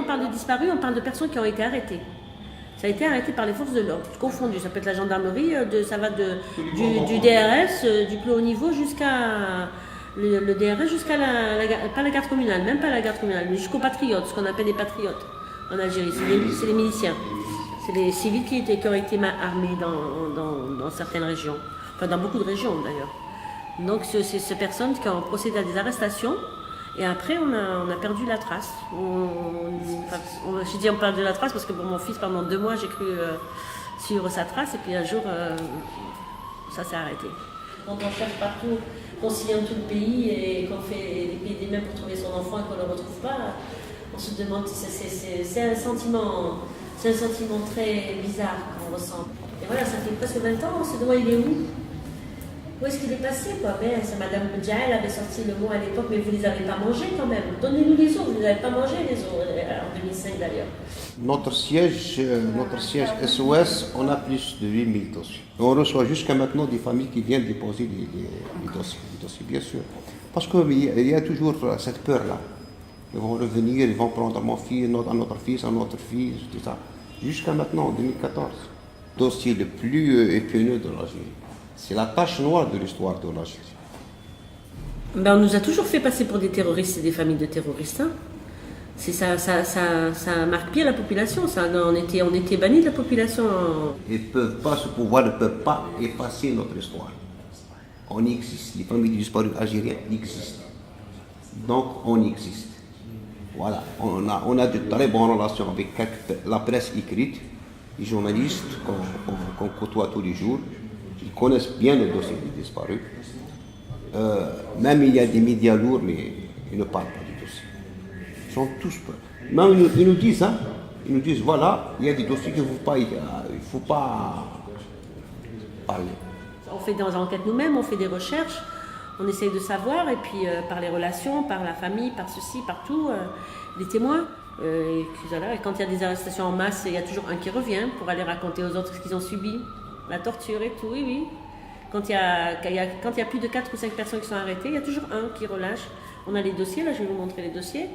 parle de disparus, on parle de personnes qui ont été arrêtées. Ça a été arrêté par les forces de l'ordre, confondu. Ça peut être la gendarmerie, ça va du DRS, du plus haut niveau jusqu'à le DRS, jusqu'à pas la garde communale, même pas la garde communale, mais jusqu'aux patriotes, ce qu'on appelle les patriotes en Algérie. C'est les miliciens. C'est les civils qui ont été armés dans certaines régions, enfin dans beaucoup de régions d'ailleurs. Donc c'est ces personnes qui ont procédé à des arrestations. Et après, on a perdu la trace. Je dis on perd de la trace parce que pour mon fils, pendant 2 mois, j'ai cru suivre sa trace. Et puis un jour, ça s'est arrêté. Quand on cherche partout, qu'on sillonne tout le pays et qu'on fait des pieds et des mains pour trouver son enfant et qu'on ne le retrouve pas, on se demande, c'est un sentiment très bizarre qu'on ressent. Et voilà, ça fait presque 20 ans, on se demande il est où? Où est-ce qu'il est passé quoi? Mais Madame Djaël avait sorti le mot à l'époque, mais vous ne les avez pas mangés quand même. Donnez-nous les os, vous ne les avez pas mangés les os, en 2005 d'ailleurs. Notre siège SOS, on a plus de 8000 dossiers. On reçoit jusqu'à maintenant des familles qui viennent déposer des dossiers, bien sûr. Parce qu'il y a toujours cette peur-là. Ils vont revenir, ils vont prendre mon fils, notre fils, notre fille, tout ça. Jusqu'à maintenant, en 2014. Dossier le plus épineux de l'Algérie. C'est la tache noire de l'histoire de l'Algérie. On nous a toujours fait passer pour des terroristes et des familles de terroristes. Hein. Ça marque bien la population. On était bannis de la population. Ce pouvoir ne peut pas effacer notre histoire. On existe. Les familles disparues algériennes existent. Donc on existe. Voilà. On a de très bonnes relations avec la presse écrite, les journalistes qu'on côtoie tous les jours. Ils connaissent bien le dossier des disparus. Même il y a des médias lourds, mais ils ne parlent pas du dossier. Ils sont tous peurs. Même ils nous disent, voilà, il y a des dossiers qu'il ne faut pas parler. On fait des enquêtes nous-mêmes, on fait des recherches, on essaye de savoir, et puis par les relations, par la famille, par ceci, partout, les témoins. Et quand il y a des arrestations en masse, il y a toujours un qui revient pour aller raconter aux autres ce qu'ils ont subi. La torture et tout, oui. Quand il y a plus de 4 ou 5 personnes qui sont arrêtées, il y a toujours un qui relâche. On a les dossiers, là je vais vous montrer les dossiers.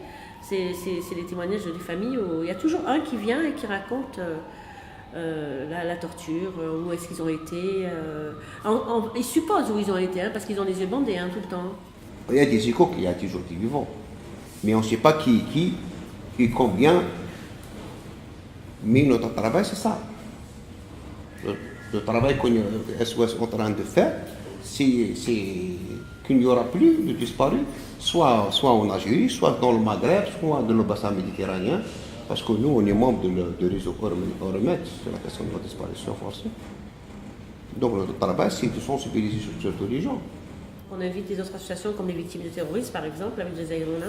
C'est les témoignages des familles où il y a toujours un qui vient et qui raconte la torture, où est-ce qu'ils ont été. Ils supposent où ils ont été, parce qu'ils ont les yeux bandés tout le temps. Il y a des échos qu'il y a toujours des vivants. Mais on ne sait pas qui et combien. Mais notre travail, c'est ça. Le travail qu'on est SOS en train de faire, c'est qu'il n'y aura plus de disparus, soit en Algérie, soit dans le Maghreb, soit dans le bassin méditerranéen, parce que nous, on est membre de réseau Euromed sur la question de la disparition forcée. Donc notre travail, c'est de sensibiliser sur tous les gens. On invite des autres associations comme les victimes de terrorisme, par exemple, avec des Aïrouna,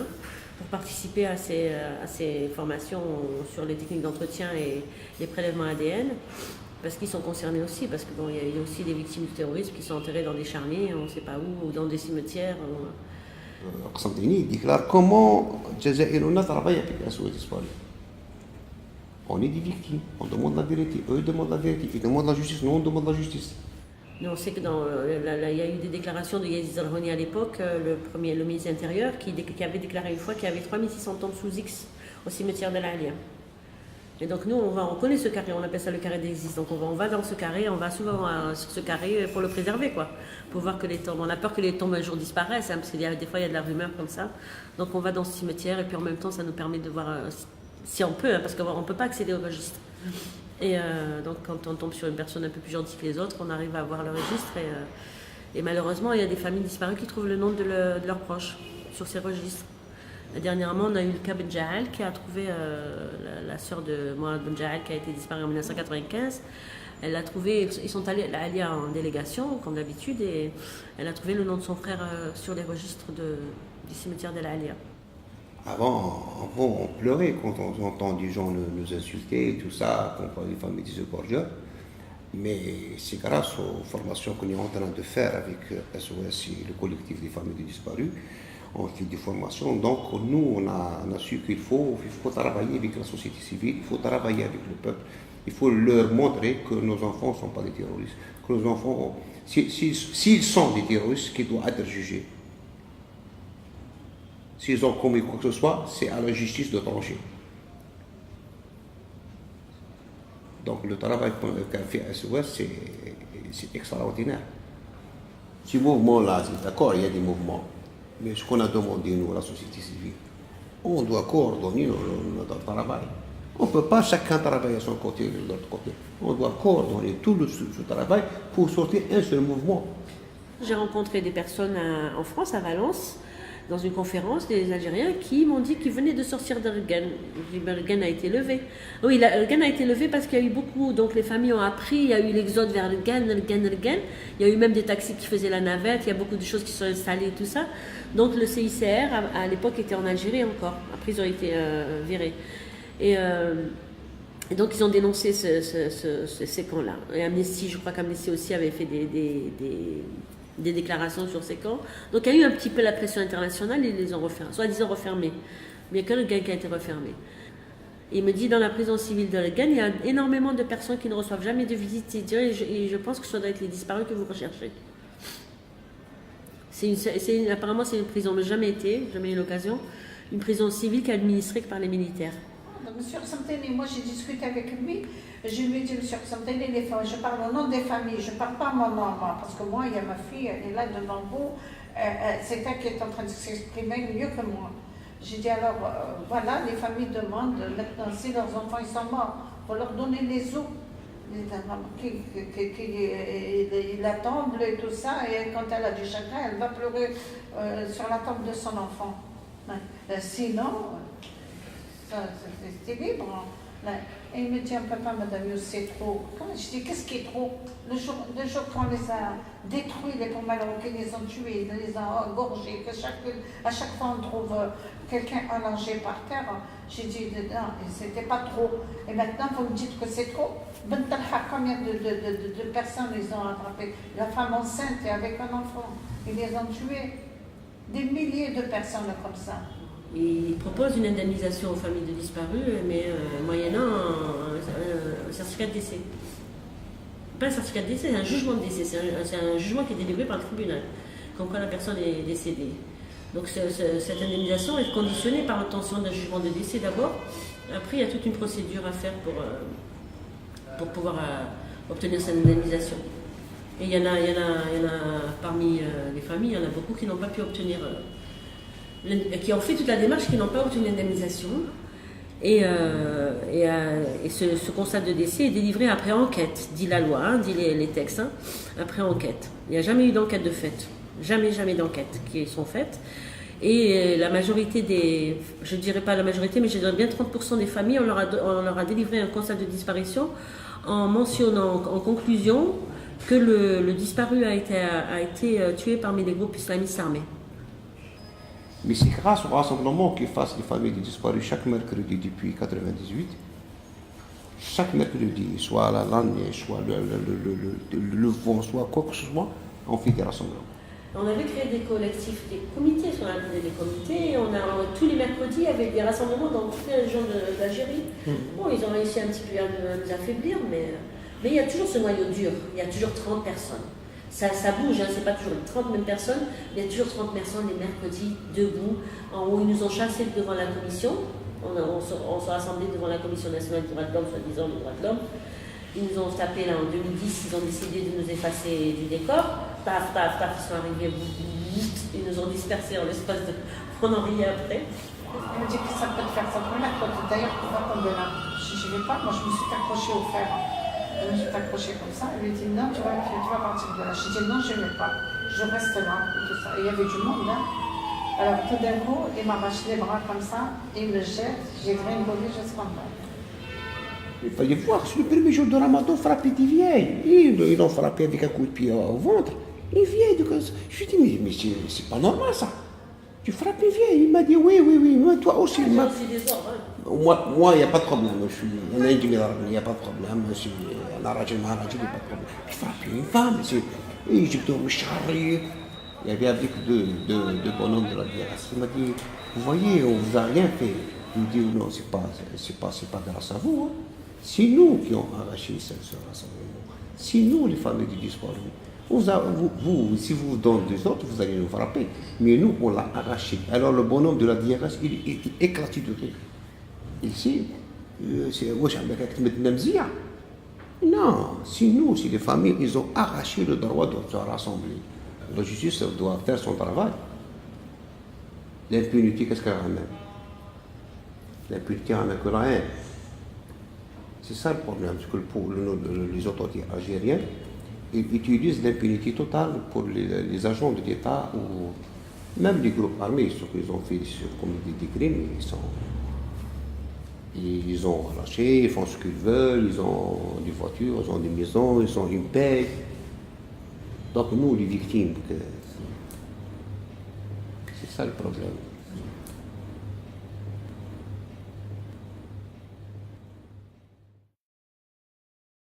pour participer à ces formations sur les techniques d'entretien et les prélèvements ADN. Parce qu'ils sont concernés aussi, parce qu'il y a aussi des victimes du terrorisme qui sont enterrées dans des charniers, on ne sait pas où, ou dans des cimetières. Qasantini déclare comment Jazaïrouna travaille avec SOS disparu. On est des victimes, on demande la vérité, eux demandent la vérité, ils demandent la justice, nous on demande la justice. Nous, on sait qu'il y a eu des déclarations de Yazid Zarhoni à l'époque, le ministre de l'Intérieur, qui avait déclaré une fois qu'il y avait 3600 tombes sous X au cimetière de l'Alia. Et donc nous, on connaît ce carré, on appelle ça le carré d'Exis. Donc on va dans ce carré, on va souvent sur ce carré pour le préserver, quoi. Pour voir que les tombes, on a peur que les tombes un jour disparaissent, parce que des fois il y a de la rumeur comme ça. Donc on va dans ce cimetière et puis en même temps ça nous permet de voir, si on peut, parce qu'on ne peut pas accéder au registre. Et donc quand on tombe sur une personne un peu plus gentille que les autres, on arrive à voir le registre. Et malheureusement, il y a des familles disparues qui trouvent le nom de leurs proches sur ces registres. Dernièrement, on a eu le cas Ben Djaël qui a trouvé la sœur de Mohamed Ben Djaël qui a été disparue en 1995. Elle l'a trouvé, ils sont allés en délégation, comme d'habitude, et elle a trouvé le nom de son frère sur les registres du cimetière de l'Alia. Avant, on pleurait quand on entend des gens nous insulter et tout ça, qu'on parle des familles des égorgeurs. Mais c'est grâce aux formations qu'on est en train de faire avec SOS et le collectif des familles des disparus. On fait des formations, donc nous on a su qu'il faut travailler avec la société civile, il faut travailler avec le peuple, il faut leur montrer que nos enfants ne sont pas des terroristes, que nos enfants, s'ils sont des terroristes, qu'ils doivent être jugés. S'ils ont commis quoi que ce soit, c'est à la justice de trancher. Donc le travail qu'a fait SOS, c'est extraordinaire. Ce mouvement-là, c'est d'accord, il y a des mouvements. Mais ce qu'on a demandé, nous, la société civile, on doit coordonner notre travail. On ne peut pas chacun travailler à son côté et de l'autre côté. On doit coordonner tout ce travail pour sortir un seul mouvement. J'ai rencontré des personnes en France, à Valence, dans une conférence, des Algériens qui m'ont dit qu'ils venaient de sortir d'Ergan. Ergan a été levé. Oui, Ergan a été levé parce qu'il y a eu beaucoup, donc les familles ont appris, il y a eu l'exode vers Ergan. Il y a eu même des taxis qui faisaient la navette, il y a beaucoup de choses qui sont installées et tout ça. Donc le CICR, à l'époque, était en Algérie encore. Après, ils ont été virés. Et donc, ils ont dénoncé ces camps-là. Et Amnesty, je crois qu'Amnesty aussi avait fait des déclarations sur ces camps. Donc, il y a eu un petit peu la pression internationale et ils les ont soi-disant refermés. Mais il n'y a que le GAN qui a été refermé. Il me dit, dans la prison civile de GAN, il y a énormément de personnes qui ne reçoivent jamais de visite. Et je pense que ça doit être les disparus que vous recherchez. Apparemment, c'est une prison, mais jamais eu l'occasion. Une prison civile qui est administrée par les militaires. Monsieur Samteni, moi j'ai discuté avec lui, je lui ai dit, Monsieur Samteni, je parle au nom des familles, je ne parle pas mon nom, moi, parce que moi, il y a ma fille, elle est là devant vous, c'est elle qui est en train de s'exprimer mieux que moi. J'ai dit, alors, voilà, les familles demandent, maintenant, si leurs enfants ils sont morts, il faut leur donner les os. Ils attendent et tout ça, et quand elle a du chagrin, elle va pleurer sur la tombe de son enfant. Sinon, c'est libre. Et il me dit, papa, madame, c'est trop. Je dis, qu'est-ce qui est trop? Le jour qu'on les a détruits, les pauvres malheureux, qu'ils les ont tués, ils les ont engorgés, à chaque fois on trouve quelqu'un allongé par terre, j'ai dit, non, c'était pas trop. Et maintenant, vous me dites que c'est trop. Combien de personnes ils ont attrapé? La femme enceinte et avec un enfant, ils les ont tués. Des milliers de personnes comme ça. Il propose une indemnisation aux familles de disparus, mais moyennant un certificat de décès. Pas un certificat de décès, c'est un jugement de décès. C'est un jugement qui est délivré par le tribunal, comme quand la personne est décédée. Donc cette indemnisation est conditionnée par l'obtention d'un jugement de décès d'abord. Après, il y a toute une procédure à faire pour pouvoir obtenir cette indemnisation. Et il y en a parmi les familles, il y en a beaucoup qui n'ont pas pu obtenir, qui ont fait toute la démarche, qui n'ont pas obtenu l'indemnisation. Et ce constat de décès est délivré après enquête, dit la loi, dit les textes, après enquête. Il n'y a jamais eu d'enquête de fait, jamais d'enquête qui sont faites. Et la majorité je ne dirais pas la majorité, mais je dirais bien 30% des familles, on leur a délivré un constat de disparition en mentionnant en conclusion que le disparu a été tué parmi les groupes islamistes armés. Mais c'est grâce au rassemblement qui fasse les familles des disparus chaque mercredi depuis 1998. Chaque mercredi, soit la lande, soit le vent, soit quoi que ce soit, on fait des rassemblements. On avait créé des collectifs, des comités, ce qu'on appelait des comités. Tous les mercredis, il y avait des rassemblements dans toutes les régions d'Algérie. Bon, ils ont réussi un petit peu à nous affaiblir, mais il y a toujours ce noyau dur. Il y a toujours 30 personnes. Ça bouge, c'est pas toujours les 30 mêmes personnes, mais il y a toujours 30 personnes les mercredis, debout, en haut. Ils nous ont chassés devant la commission. On s'est rassemblés devant la Commission nationale des droits de l'homme, soi-disant des droits de l'homme. Ils nous ont tapé là en 2010, ils ont décidé de nous effacer du décor. Taf, ils sont arrivés, ils nous ont dispersés en l'espace de... On en riait après. Elle me dit que ça peut te faire ça pour la côte. D'ailleurs, tu vas tomber là. Je ne vais pas, moi je me suis accrochée au fer. Je me suis accrochée comme ça. Elle lui dit non, tu vas partir de là. Je dis non, je ne vais pas. Je reste là. Et tout ça. Et il y avait du monde là. Alors tout d'un coup, il m'arrache les bras comme ça, il me jette, j'ai gringolé jusqu'en bas. Il fallait voir, c'est le premier jour de Ramadan, frapper des vieilles. Ils l'ont frappé avec un coup de pied au ventre. Une vieille, je lui dis, mais c'est pas normal ça. Tu frappes une vieille. Il m'a dit, oui, moi, toi aussi. Moi, il n'y a pas de problème. Il y en a un qui me dit, il n'y a pas de problème. Il n'y a pas de problème. Je frappe une femme. Et j'ai me charrier. Il y avait avec deux bonhommes de la DRS. Il m'a dit, vous voyez, on ne vous a rien fait. Il me dit, non, c'est pas grâce à vous. C'est nous qui avons arraché ce rassemblement. C'est nous, les familles du disparus. Si vous vous donnez des autres, vous allez nous frapper. Mais nous, on l'a arraché. Alors le bonhomme de la DRS, il est éclaté de rire. Ici, c'est moi, j'ai un mec avec Namzia. Non, sinon, si les familles, ils ont arraché le droit de se rassembler, la justice doit faire son travail. L'impunité, qu'est-ce qu'elle ramène? L'impunité ramène que la haine. C'est ça le problème, c'est que pour les autorités algériennes, ils utilisent l'impunité totale pour les agents de l'État ou même les groupes armés, ceux qu'ils ont fait comme des crimes, ils ont relâché, ils font ce qu'ils veulent, ils ont des voitures, ils ont des maisons, ils ont une paix. Donc nous, les victimes, c'est ça le problème.